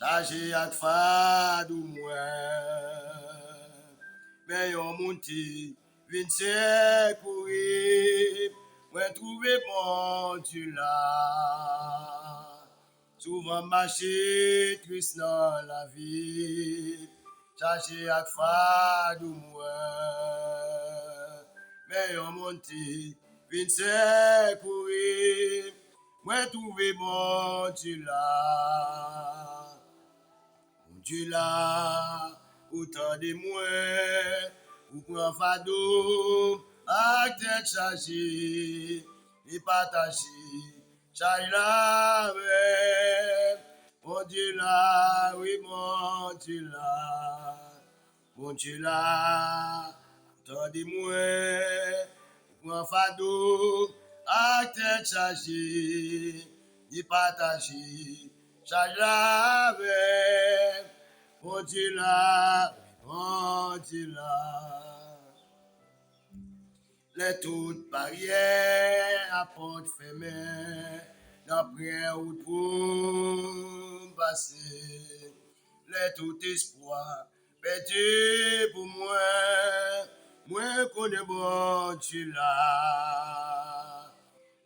chargé ak fadou mwen. Men yon moun ti vin secourir, mwen trouve bon Dieu là. Souvent marché triste dans la vie, chargé ak fadou mwen. Men yon moun ti vin secourir, mwen trouve bon Dieu là. Bon Dieu là, autant de moi, ou prend fado, ak tête chargée, et partager, charge la veille. Bon Dieu là, oui, bon Dieu là, bon Dieu là, autant de moi, ou prend fado, ak tête chargée, et partager, charge la veille. Bon Dieu là, bon Dieu là. Les toutes barrières à porte fermée, d'après ou pour passer. Les tout espoir perdu pour moi connais bon Dieu là.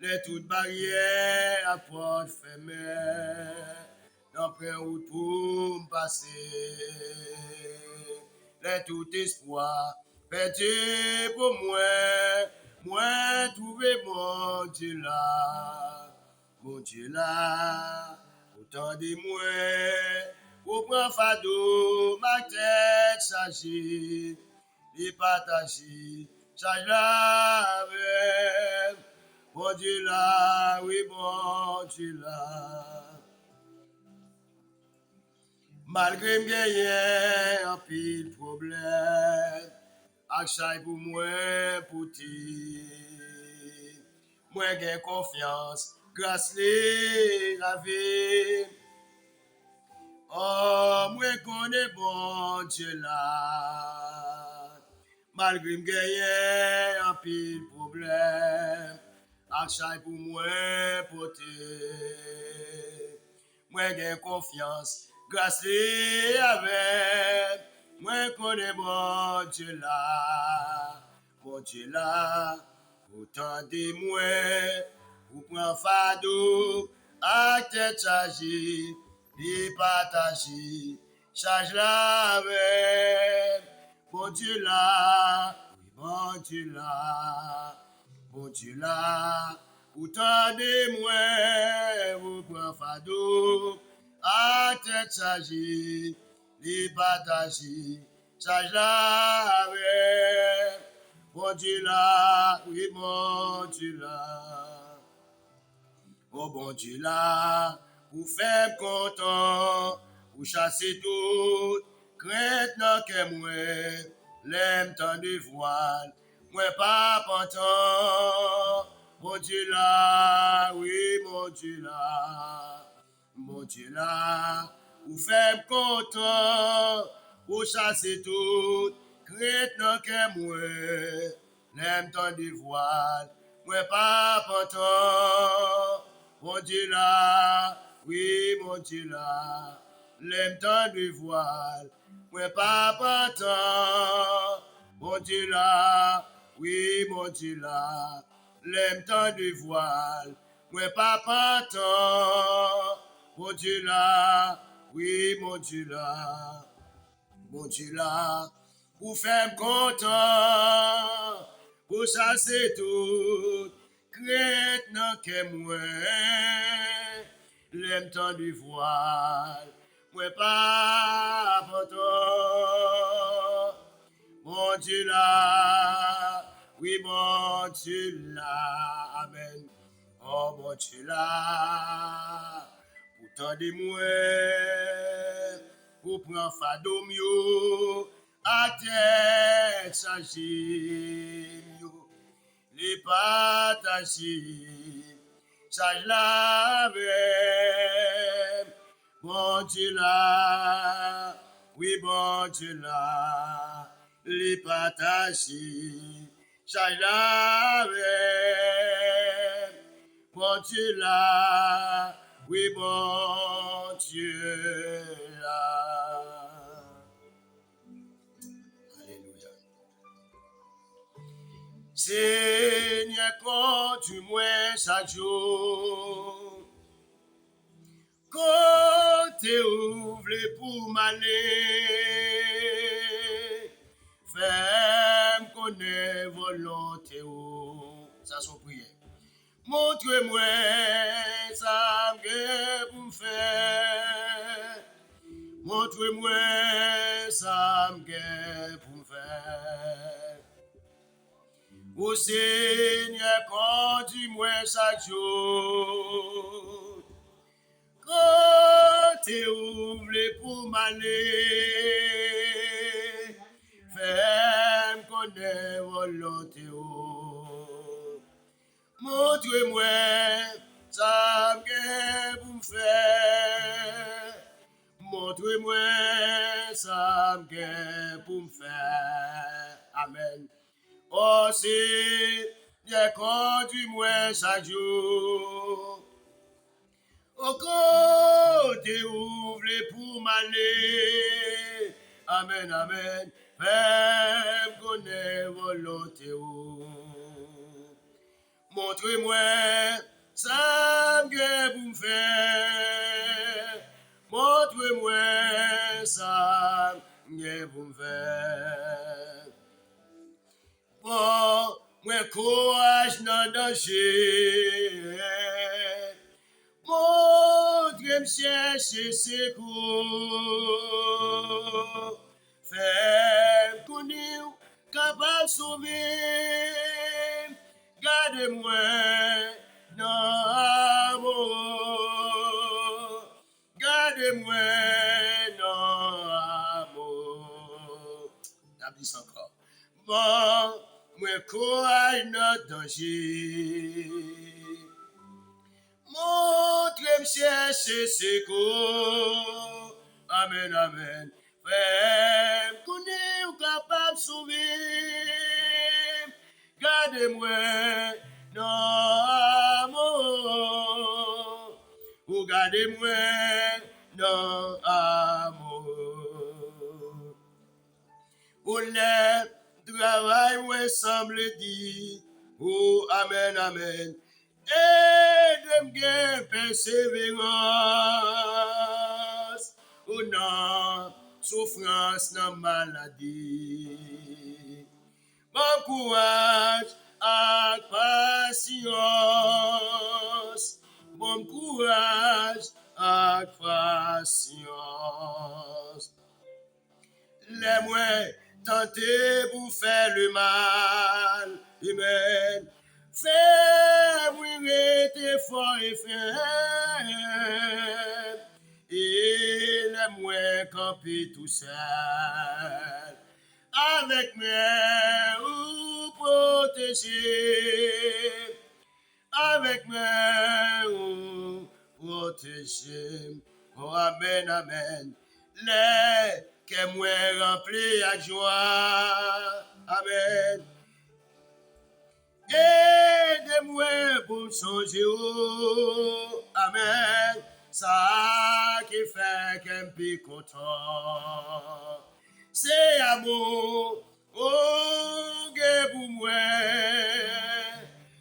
Les toutes barrières à porte fermée, d'après ou pour passer. Les tout espoir perdu pour moi trouver mon Dieu là, autant de moi, pour prendre fado, ma tête chargée, et partager, charge la veille. Bon Dieu là, oui, bon Dieu là. Malgré m'gagner un pile problème, ak chay pour moi pour ti. Moi gain confiance, grâce la vie. Oh, moi connais bon Dieu là. Malgré m'gagner un pile problème, ak chay pour moi pour ti. Moi gain confiance, grâce avec. Moi connais bon Dieu là, autant de moi, ou prend fado, ak tête chargée, et partager, charge la veille. Bon Dieu là, oui, bon Dieu là, bon Dieu là, autant de moi, ou prend fado, ak tête chargée, et partager, charge la veille. Bon Dieu là, oui, bon Dieu là. Oh bon Dieu là, pour faire content, pour chasser tout, crainte dans que moi, l'aime tant de voile, moi pas content. Bon Dieu là, oui, bon Dieu là, bon Dieu là, pour faire content, pour chasser tout, crainte dans que moi, l'aime tant de voile, moi pas content. Bon Dieu là, oui, mon Dieu là, l'aime tant de voile, moi pas content. Bon Dieu là, oui, mon Dieu là, l'aime tant de voile, moi pas content. Bon Dieu là, oui, mon Dieu là, bon Dieu là, pour faire content, pour chasser tout, crainte dans que moi, l'aime tant du voile, moi pas content. Bon Dieu là, oui, bon Dieu là, amen. Oh, bon Dieu là, pourtant de moi, pour prendre fado mieux, à tête chargée mieux, les partager, charge la veille. Bon Dieu là, oui, bon Dieu là, les partager, charge la veille. Bon Dieu là, oui, bon Dieu Seigneur, conduis-moi chaque jour. Côté ouvre pour m'aller, fais-moi connaître volonté. Ça, c'est prière. Montre-moi ça que pour me faire. Montre-moi ça que pour me faire. Ô Seigneur, conduis-moi chaque jour. Côté ouvre pour m'aller, fais-moi connaître volonté. Montre-moi ça que pour me faire. Montre-moi ça que pour me faire. Amen. Oh Seigneur, conduis-moi chaque jour. Au côté ouvre pour m'aller. Amen, amen. Fais-moi connaître volonté. Montre-moi ça que vous me faites. Montre-moi ça que vous me faites. Bon, moi courage dans danger. Montre-moi chercher secours. Fais-moi connaître capable de sauver. Gardez-moi dans l'amour. Gardez-moi dans l'amour. T'as dit ça encore. Bon, moi courage dans danger. Montre-moi chercher secours. Amen, amen. Fais-moi connaître capable de sauver. Gardez-moi dans l'amour. Ou gardez-moi dans l'amour. Ou le travail moi semble dire. Oh, amen, amen. Aide-moi persévérance. Ou non, souffrance, non maladie. Bon courage et patience. Bon courage et patience. Les moins tentés pour faire le mal. Amen. Fais-moi rester fort et ferme. Et les moins camper tout seul. Avec moi ou protéger, avec moi ou protéger. Oh amen, amen. Les que moi remplis à joie. Amen. Aide-moi pour changer. Oh, amen. Ça qui fait qu'un peu content. C'est amour, oh, que pour moi.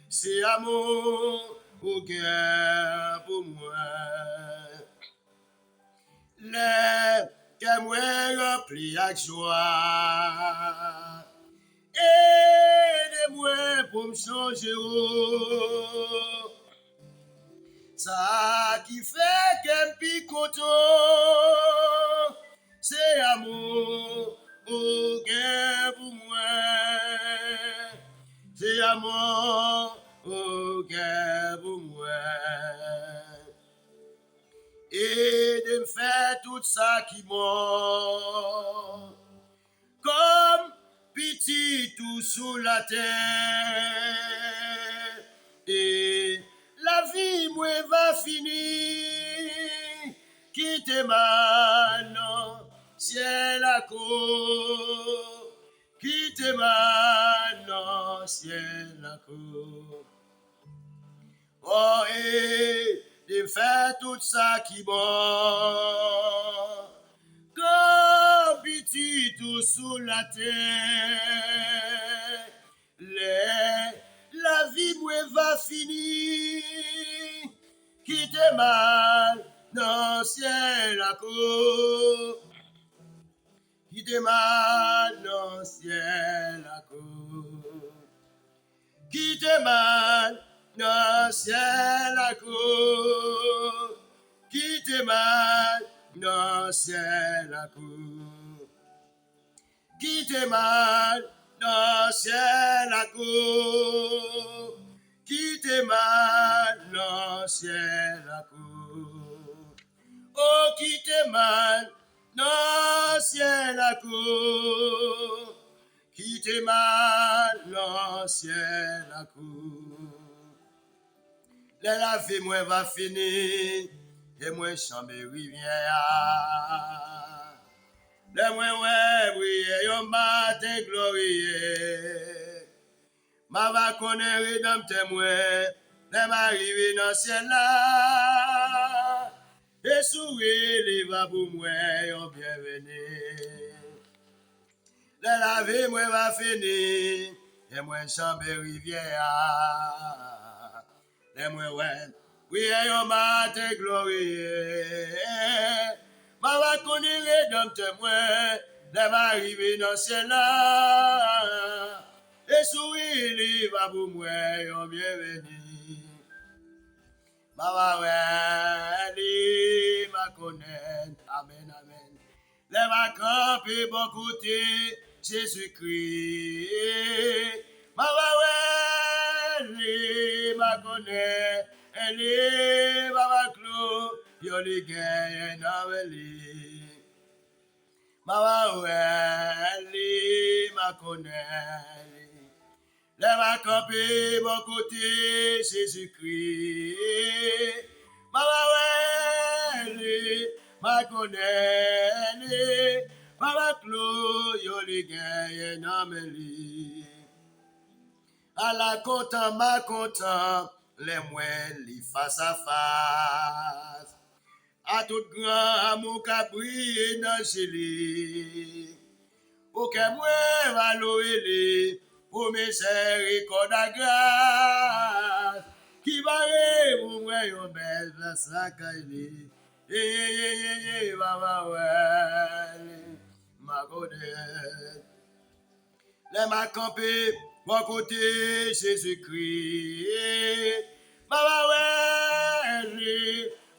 C'est amour, oh, que pour moi. Les que moi remplis à joie. Aide-moi pour me changer. Oh. Ça qui fait qu'un picotot. C'est amour, oh, que pour moi. C'est amour, oh, que pour moi. Et de me faire tout ça qui mord. Comme petit tout sous la terre. Et la vie, moi, va finir. Quitte maintenant, ciel à court. Quitte maintenant, ciel à court. Oh, et de faire tout ça qui mord. Comme petit tout sous la terre. Les mal dans le ciel à cause. Quitte mal dans le ciel à cause. Quitte mal dans le ciel à cause. Quitte mal dans le ciel à cause. Quitte mal dans le ciel à cause. Quitte mal dans le ciel à cause. Oh, quitte mal dans le ciel à cause. Quitte mal dans le ciel à cause. La vie moi va finir et moi chamber rivière. Le moi ouais briller yon matin glorieux. Ma va connaître rédempteur moi, le m'arriver dans ciel là. Et sourire les va pour moi yon bienvenue. La vie moi va finir et moi chamber rivière. Le moi ouais briller yon matin glorieux. Ma va connaître rédempteur moi, le m'arriver dans ciel là. Et sourire, il va pour moi, yon bienvenue. Ma wali, ma connaît, amen, amen. Les ma camper bon côté, Jésus-Christ. Ma wali, ma connaît, elle ma clou, yon li gagne, n'aveli. Ma wali, ma connaît. Les ma camper mon côté Jésus-Christ. Ma wali, ma connaît, ma clou, yo li gagne n'ameli. À la content, ma content, les moines li face à face. À tout grand amour qu'a brillé dans Jésus. Aucun moins va l'ouéler. Pour miséricorde à grâce, qui va pour moi yon belle place la caille. Ma connaît. Les ma campé, mon côté Jésus-Christ.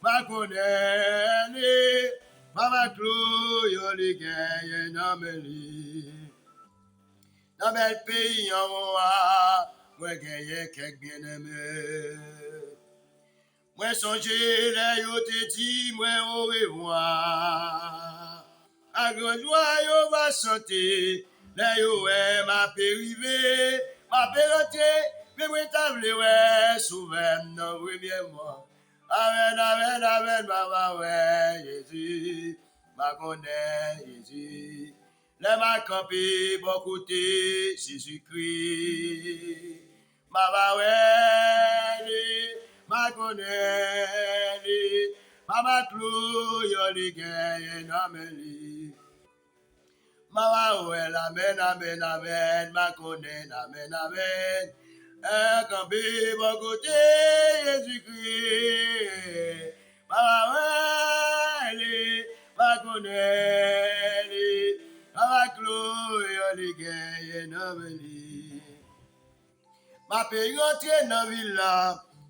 Ma connaît. Ma clou, yon li gagne n'ameli. Dans bel pays en moi, moi gagne quelques bien-aimés. Moi songe les yo te dit, moi au revoir. À grand joie yo va chanter, les yo m'a périvé, m'a péroté, mais moi table ouais, souvent non premier mois. Amen, amen, amen, maman ouais, Jésus, ma connaît Jésus. Les ma camper bon côté Jésus-Christ. Ma wali, ma connaît, ma clou, yo li gagne n'ameli. Ma wali, amen, amen, amen, ma connaît, amen, amen. Camper bon côté Jésus-Christ. Ma wali, ma connaît. Ma clou, yo li gagne n'ameli. Ma paye rentre dans villa,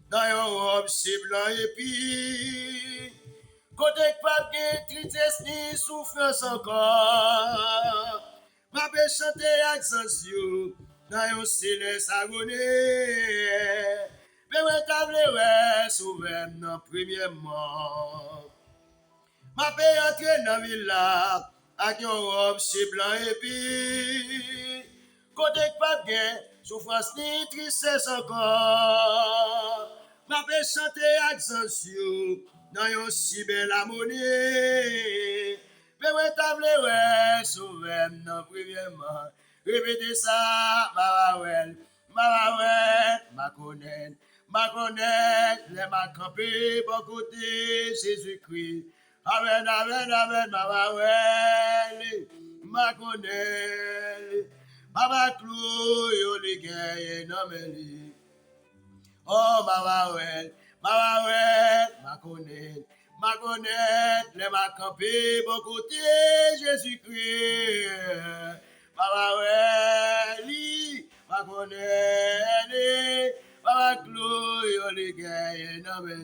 dans yon robe si blanc et puis, côté pas de tristesse ni souffrance encore. Ma paye chanter accent dans yon silence agonie. Mais ouais table ouais souvent dans premièrement. Ma paye rentre dans villa, avec yon robe si blanc et puis, côté pas bien, souffrance ni tristesse encore. Ma paix chanter accent dans yon si belle harmonie. Mais ouais table ouais, souvent non premièrement. Répétez ça, ma connaît, les ma campé, bon côté Jésus-Christ. Amen, amen, amen, ma connaît, ma clou, yo li gagne n'ameli. Oh, ma ma connaître, les ma camper, bon côté Jésus-Christ. Ma connaître, ma clou, les gars, non, mais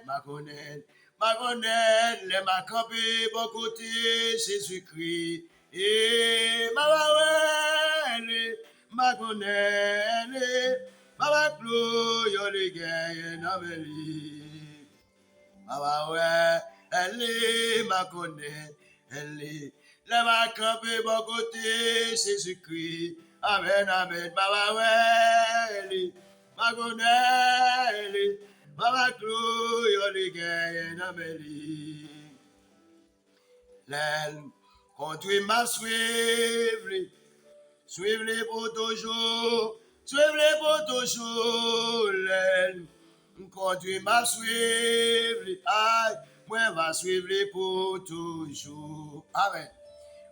ma connaître, les ma camper, bon côté Jésus-Christ. Et ma connaître, ma clou, les gars, non, mais elle m'a connaît, elle est là m'a campé bon côté Jésus-Christ. Amen, amen, elle m'a connaît, elle est m'a clou, yo les gars, amen. L'aile, conduit m'a suivre, suivre pour toujours, suivre pour toujours, l'aile. Conduit m'a suivre, aïe, moi va suivre pour toujours. Amen.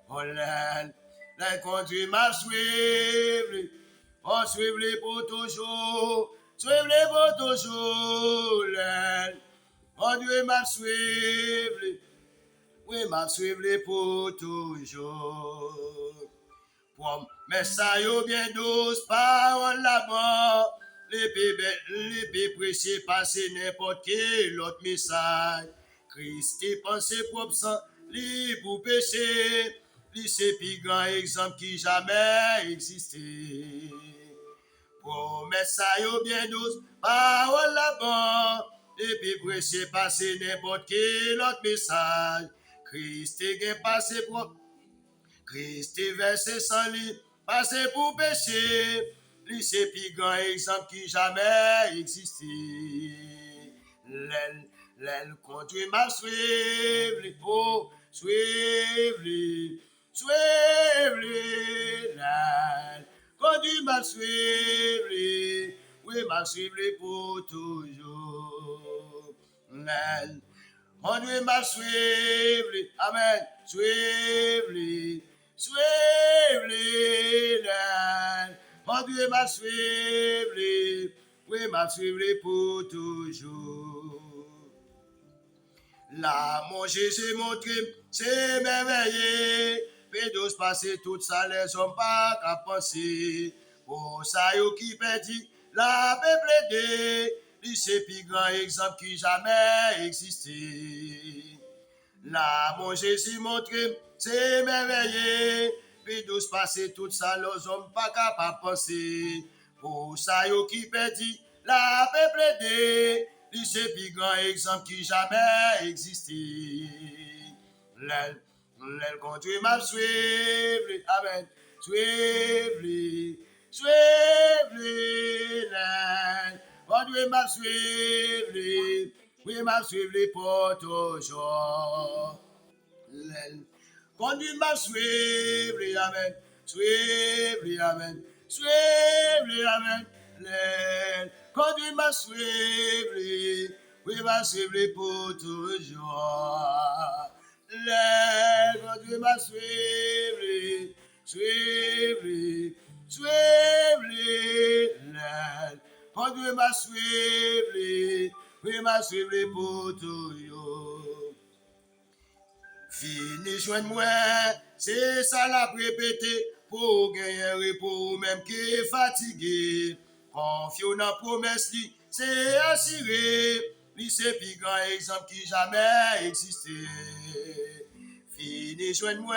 Oh l'aile, les conduit m'a suivre, oh suivre pour toujours, suivre pour toujours, l'aile. Conduit m'a suivre, oui m'a suivre pour toujours. Mais ça y est bien douce, parole là-bas. Les bébés pressés passer n'importe quel autre message. Christ est pensé propre sang, libre pour pécher. Lui c'est plus grand exemple qui jamais existé. Mais ça y est bien douce, parole là-bas. Les bébés pressés passer n'importe quel autre message. Christ est passé propre. Christ est versé sans lit, passé pour pécher, lui c'est plus grand exemple qui jamais existé. L'aile conduit ma suivre, oh, suivre, l'aile conduit ma suivre, oui, ma suivre pour toujours. L'aile conduit ma suivre, amen, suivre. Suivre, mon Dieu m'a suivre, oui m'a suivre pour toujours. Là, mon Jésus, mon crime, c'est merveilleux. Pédos passer toute ça, les hommes pas qu'à penser. Pour ça, yo qui perdit, la paix plaidé, c'est plus grand exemple qui jamais existé. Là, mon Jésus, mon crime, c'est merveilleux. Puis douce passer tout ça, les hommes pas capables de penser. Pour ça, yo qui perdit, la paix plaidé, c'est plus grand exemple qui jamais existé. L'aile conduit m'a suivre, amen, suivre, l'aile conduit m'a suivre, oui m'a suivre pour toujours. L'aile conduit m'a suivre, amen, suivre, amen, suivre, amen, l'aile conduit m'a suivre, oui m'a suivre pour toujours. L'aile conduit m'a suivre, suivre, l'aile conduit m'a suivre, oui m'a suivre pour toujours. Fini joindre-moi, c'est ça la répéter pour gagner repos, même qui est fatigué. Confiant dans la promesse, c'est assuré. Lui, c'est plus grand exemple qui jamais existé. Fini joindre-moi,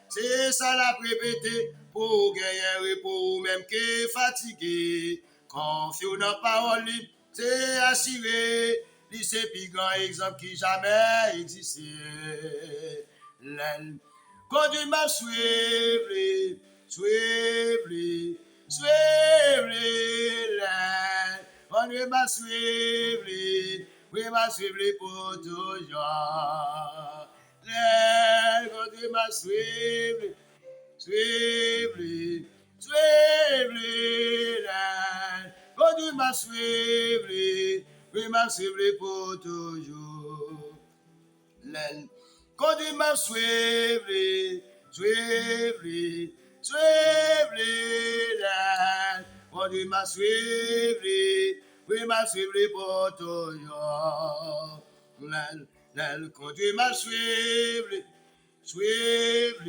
c'est ça la répéter pour gagner repos, même qui est fatigué. Confiant dans la parole, c'est assuré. C'est plus grand exemple qui jamais existé. L'aile conduit m'a suivre, suivre, l'aile conduit m'a suivre, oui m'a suivre pour toujours. L'aile conduit m'a suivre, suivre, l'aile conduit m'a suivre. Oui, m'a suivre pour toujours. L'aile conduit m'a suivre, l'aile conduis ma suivre, oui, ma suivre pour toujours. Conduis ma suivre, suivre,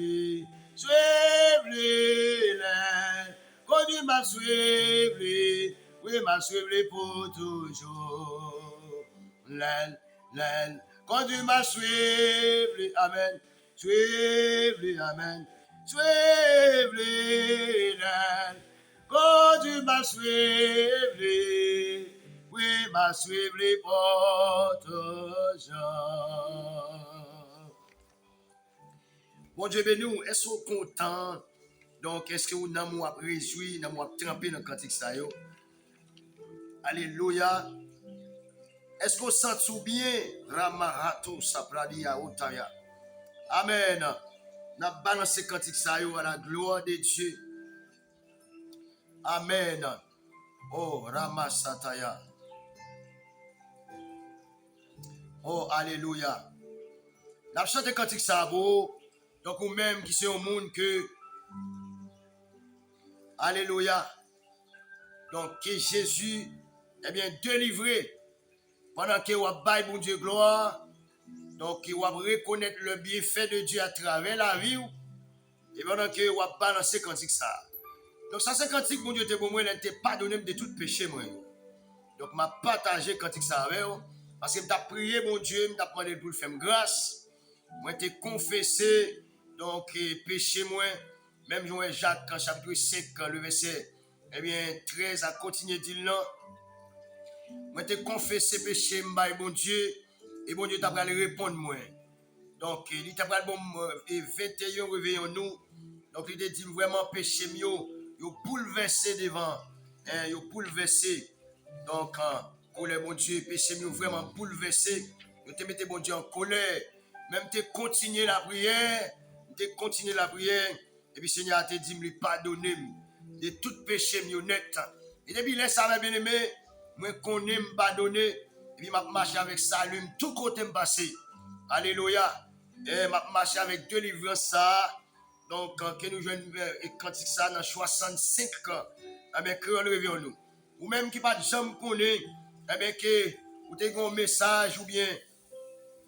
conduis ma suivre, oui, ma suivre pour toujours. Conduis ma suivre, amen, suivre, amen, suivre, conduis ma suivre, oui, ma suivre pour toujours. Bon Dieu béni, est-ce que vous êtes content? Donc, est-ce que vous n'avez pas réjoui, n'avez pas trempé dans le cantique ça yo? Alléluia. Est-ce que vous sentez bien? Ramarato sapradia otaya. Amen. N'a balancé cantique ça yo à la gloire de Dieu. Amen. Oh, Ramasataya. Oh, alléluia. N'a chanté cantique ça beau. Donc, ou même qui c'est au monde que. Alléluia. Donc, que Jésus, eh bien, délivré. Pendant que vous avez bon Dieu gloire. Donc, vous reconnaître le bienfait de Dieu à travers la vie. Et pendant que vous avez balancé cantique ça. Donc, ça, c'est cantique, mon Dieu, pour moi, il n'était pas donné de tout péché, moi. Donc, je partagé cantique ça avec vous. Parce que je prié, mon Dieu, je demandé pour faire grâce. Moi, je confessé, donc, péché, moi. Même Jean Jacques, en chapitre 5, le verset, eh bien, 13, à continuer de dire là. Moi, je confessé péché, mon Dieu. Et mon Dieu, tu as répondre, moi. Donc, il t'a bon 21 réveillons nous. Donc, il t'a dit vraiment péché mieux. Il bouleversé devant. Il bouleversé. Donc, pour le bon Dieu, péché mieux vraiment bouleversé. Il te mettait bon Dieu en colère. Même te continuer la prière. Te continuer la prière. Et puis, Seigneur te dit, me pardonner de tout péché mieux net. Et depuis, laisse ça, bien aimé. Moi, qu'on aime pardonner. Et puis, je marche avec salut. Tout côté me passer. Alléluia. Et je marche avec délivrance ça. Donc, que nous jouons cantique ça dans 65 ans. Eh bien, créole revient nous. Ou même qui pas de jambe connaît, eh bien, que vous avez un message ou bien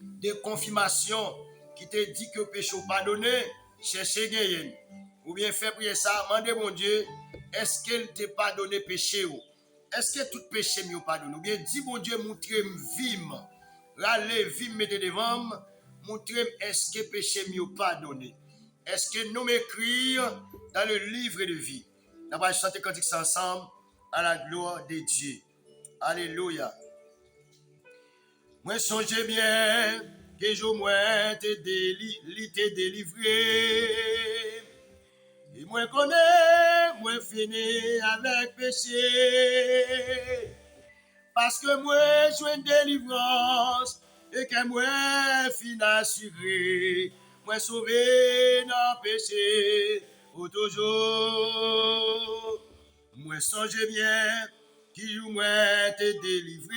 des confirmations qui te dit que le péché n'est pas donné, cherchez gagner. Ou bien fait prier ça, demandez mon Dieu, est-ce qu'il t'a pas donné péché ou? Est-ce que tout péché n'est pas donné? Ou bien dis mon Dieu, montrez-moi vime. Râlez, vime, mettez devant, montrez-moi est-ce que péché n'est pas donné? Est-ce que nous m'écrire dans le livre de vie? Nous allons chanter cantique ensemble à la gloire de Dieu. Alléluia. Moi songe bien que je moi t'ai délivré. Et moi connais, moi fini avec péché. Parce que moi je une délivrance et que moi fin assuré. Moi sauvé dans péché pour toujours. Moi songe bien qui joue moi t'es délivré.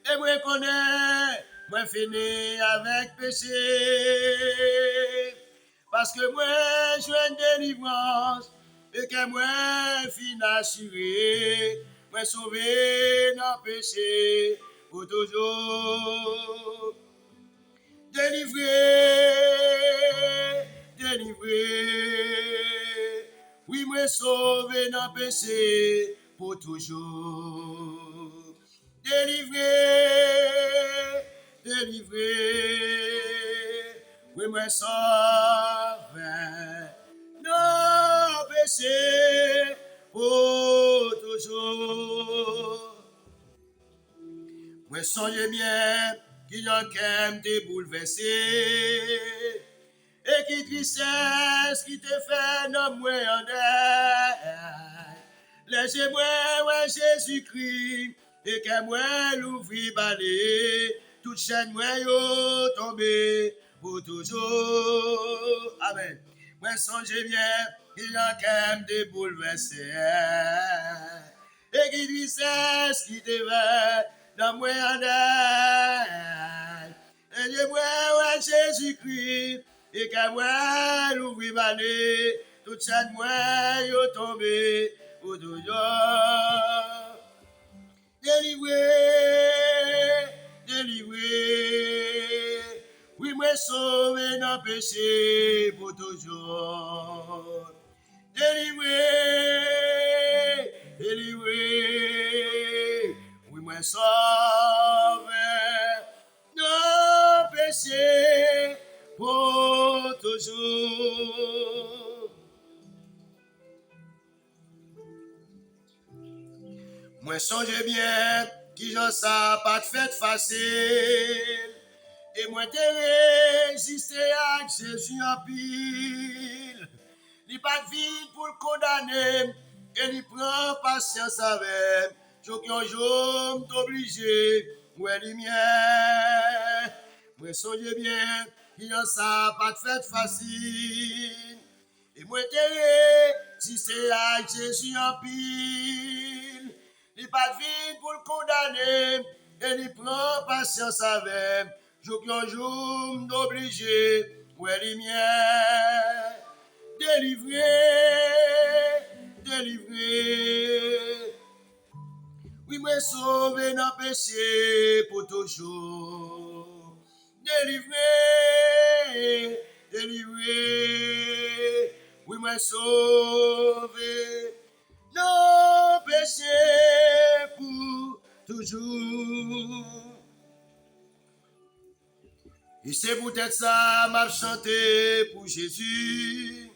Et moi connais, moi fini avec péché. Parce que moi je une délivrance et que moi fin assuré. Moi sauvé dans péché pour toujours. Délivré. Oui, moi sauvé dans péché pour toujours. Délivré. Oui, moi sauvé dans péché pour toujours. Moi songe bien qui n'en qu'aime te bouleverser. Et qui tristesse qui te fait non moi en air. Laissez-moi ouais Jésus-Christ et que moi l'ouvrir balai. Toute chaîne moi yo tombé pour toujours. Amen. Moi songe bien qui n'en qu'aime te bouleverser. Et qui tristesse qui te fait non moi en air. Laissez-moi ouais Jésus-Christ. Et qu'à moi l'ouvrir balai, toute cette moi yo tombé pour toujours. Délivré, délivré, oui moi sauvé dans péché pour toujours. Délivré, délivré, oui moi sauvé dans péché pour toujours. Moi songe bien, qui j'en ça pas de fait facile. Et moi t'ai résisté à Jésus en pile. Il pas de vie pour le condamner. Et il prend patience avec. Jour qui un jour m'obligé. Ouais lumière. Moi songe bien, qui j'en ça pas de fait facile. Et moi t'ai résisté à Jésus en pile. Il pas de vie pour le condamner, et il prend patience avec. Jour qu'un jour m'obligé, ouais lumière, délivré, délivré. Oui, moi sauvé dans le péché pour toujours. Délivré, délivré. Oui, moi sauvé. Non, péché pour toujours. Et c'est peut-être ça m'a chanté pour Jésus.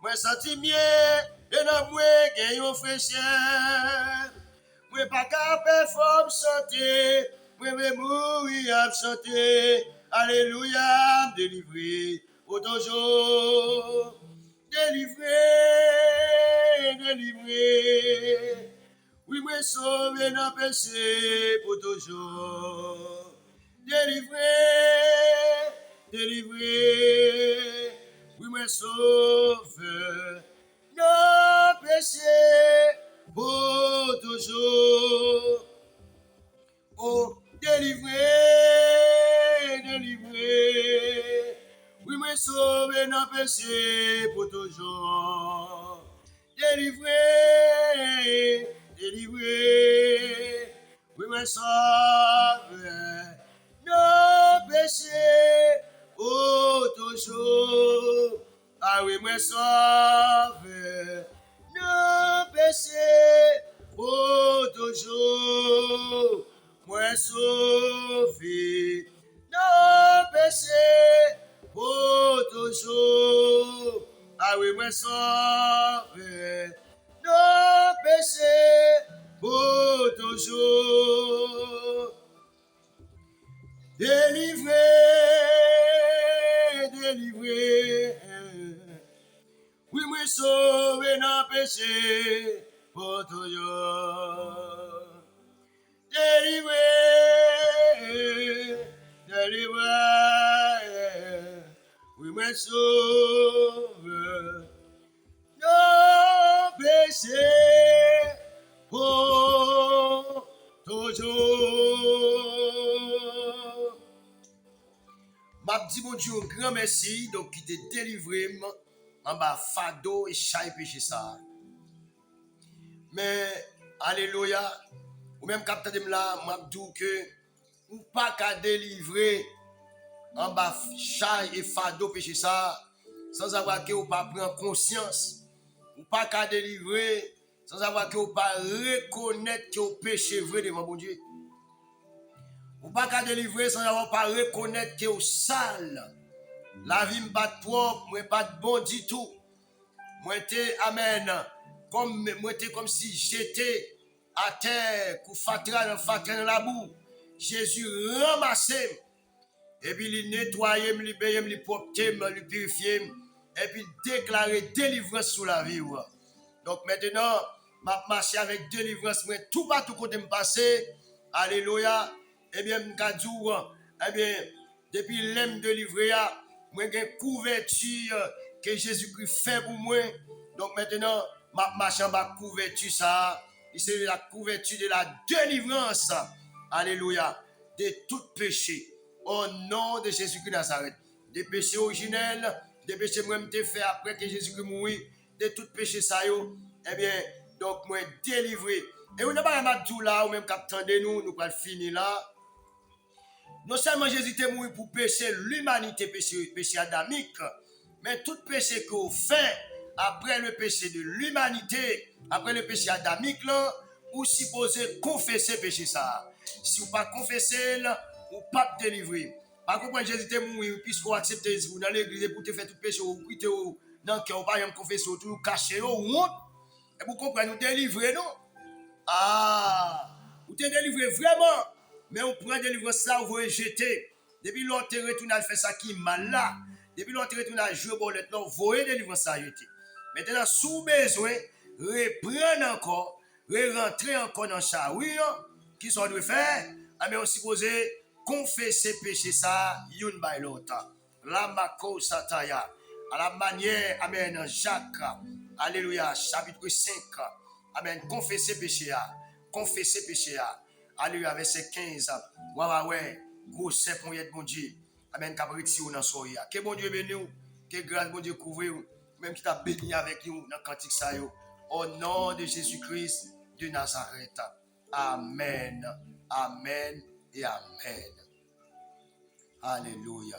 Moi senti bien et dans moi gagne fraîcheur. Moi pas capable de chanter. Moi me mourir à chanter. Alléluia, délivré pour toujours. Délivré, délivré. Oui, moi sauvé dans le péché pour toujours. Délivré, délivré. Oui, moi sauvé dans le péché pour toujours. Oh, délivré, délivré. Oui, moi sauvé dans le péché pour toujours. Délivré, délivré. Oui, moi sauvé dans le péché pour toujours. Ah oui, moi sauvé dans le péché pour toujours. Moi sauvé dans le péché pour toujours. Ah oui, moi sauvé dans le péché pour toujours. Délivré, délivré. Oui, moi sauvé dans le péché pour toujours. Délivré, délivré. Oui, moi sauvé dans le péché pour toujours. M'a dit mon Dieu, un grand merci, donc qui t'a délivré en bas fado et chai péché ça. Mais, alléluia, ou même capteur de là, m'a dit que, ou pas qu'à délivrer en bas chai et fado péché ça, sans avoir que ou pas prendre conscience, ou pas qu'à délivrer, sans avoir que ou pas reconnaître que ou péché vrai devant mon Dieu. Ou pas qu'à délivrer sans avoir pas reconnaître que ou sale. La vie m'pas propre, moi pas de bon du tout. Moi t'es amen. Moi t'es comme si j'étais à terre, kou fatra dans la boue. Jésus ramassé. Et puis il nettoyait, il libérait, il propter, il purifier et puis déclarer délivrance sur la vie. Donc maintenant, m'a marché avec délivrance, moi tout partout côté me passer. Alléluia. Eh bien m'kadou, eh bien depuis l'aime délivré, moi j'ai une couverture que Jésus-Christ fait pour moi. Donc maintenant, m'a marché en bas couverture ça, c'est la couverture de la délivrance. Alléluia. De tout péché. Au nom de Jésus-Christ Nazareth. Des péchés originels, des péchés moi m'te fait après que Jésus-Christ mourit, de tout péché ça yo, eh bien, donc moi délivré. Et on n'a pas un tout là, ou même qu'attendez nous, nous allons finir là. Non seulement Jésus est mort pour pécher l'humanité, péché adamique, mais tout péché qu'on fait après le péché de l'humanité, après le péché adamique, là, vous supposez confesser péché ça. Si vous ne pas confesser, vous ne pas délivrer. Par contre, Jésus est mort, puisque vous acceptez vous dans l'église pour te faire tout péché, vous quittez dans le cœur, vous ne pas confesser, vous cachez, vous honte. Et vous comprenez, nous délivrer, non? Ah, vous te délivrez vraiment. Mais on prend délivrance ça, vous jeter. Depuis l'autre retourne à faire ça qui est mal là. Depuis l'autre retourne à jouer bolette, vous voyez délivrance ça jeter. Maintenant, sous besoin, reprendre encore, rentrer encore dans ça. Oui, qui sont de faire, mais on suppose confesser péché ça, une by l'autre. La mako sataya. À la manière, amen, Jacques, alléluia, chapitre 5. Amen. Confessez péché. Confessez péché. Alléluia. Verset 15. Ouais. Gros c'est pour être bon Dieu. Amen. Cabriti ou dans soya. Que bon Dieu bénisse. Que grâce bon Dieu couvre. Même qui t'a béni avec nous dans le cantique ça. Au nom de Jésus-Christ de Nazareth. Amen. Amen et Amen. Alléluia.